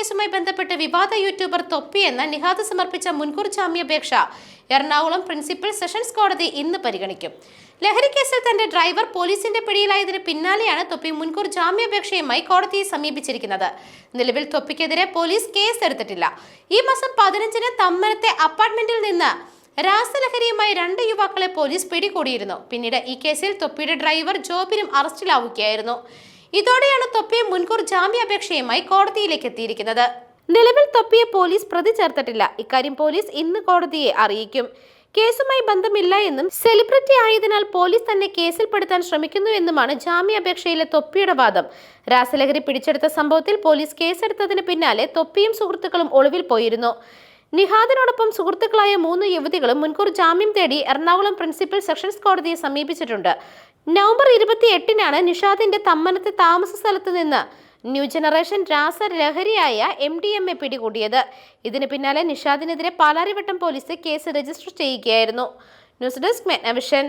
കേസുമായി ബന്ധപ്പെട്ട് വിവാദ യൂട്യൂബർ തൊപ്പി എന്ന നിഹാദ് സമർപ്പിച്ച മുൻകൂർ ജാമ്യാപേക്ഷ എറണാകുളം പ്രിൻസിപ്പൽ സെഷൻസ് കോടതി ഇന്ന് പരിഗണിക്കും. ലഹരി കേസിൽ തന്റെ ഡ്രൈവർ പോലീസിന്റെ പിടിയിലായതിന് പിന്നാലെയാണ് തൊപ്പി മുൻകൂർ ജാമ്യാപേക്ഷയുമായി കോടതിയെ സമീപിച്ചിരിക്കുന്നത്. നിലവിൽ തൊപ്പിക്കെതിരെ പോലീസ് കേസ് എടുത്തിട്ടില്ല. ഈ മാസം 15-ന് തമ്മനത്തെ അപ്പാർട്ട്മെന്റിൽ നിന്ന് രാസലഹരിയുമായി 2 യുവാക്കളെ പോലീസ് പിടികൂടിയിരുന്നു. പിന്നീട് ഈ കേസിൽ തൊപ്പിയുടെ ഡ്രൈവർ ജോബിനും അറസ്റ്റിലാവുകയായിരുന്നു. ഇതോടെയാണ് തൊപ്പിയെ മുൻകൂർ ജാമ്യാപേക്ഷയുമായി കോടതിയിലേക്ക് എത്തിയിരിക്കുന്നത്. നിലവിൽ തൊപ്പിയെ പോലീസ് പ്രതി ചേർത്തിട്ടില്ല. ഇക്കാര്യം പോലീസ് ഇന്ന് കോടതിയെ അറിയിക്കും. കേസുമായി ബന്ധമില്ല എന്നും സെലിബ്രിറ്റി ആയതിനാൽ പോലീസ് തന്നെ കേസിൽപ്പെടുത്താൻ ശ്രമിക്കുന്നുവെന്നുമാണ് ജാമ്യാപേക്ഷയിലെ തൊപ്പിയുടെ വാദം. രാസലഹരി പിടിച്ചെടുത്ത സംഭവത്തിൽ പോലീസ് കേസെടുത്തതിന് പിന്നാലെ തൊപ്പിയും സുഹൃത്തുക്കളും ഒളിവിൽ പോയിരുന്നു. നിഹാദിനോടൊപ്പം സുഹൃത്തുക്കളായ 3 യുവതികളും മുൻകൂർ ജാമ്യം തേടി എറണാകുളം പ്രിൻസിപ്പൽ സെഷൻസ് കോടതിയെ സമീപിച്ചിട്ടുണ്ട്. നവംബർ 28-നാണ് നിഷാദിന്റെ തമ്മനത്തെ താമസ സ്ഥലത്ത് നിന്ന് ന്യൂ ജനറേഷൻ രാസലഹരിയായ MDMA പിടികൂടിയത്. ഇതിന് പിന്നാലെ നിഷാദിനെതിരെ പാലാരിവട്ടം പോലീസ് കേസ് രജിസ്റ്റർ ചെയ്യുകയായിരുന്നു. News desk മെഗ്നവിഷൻ.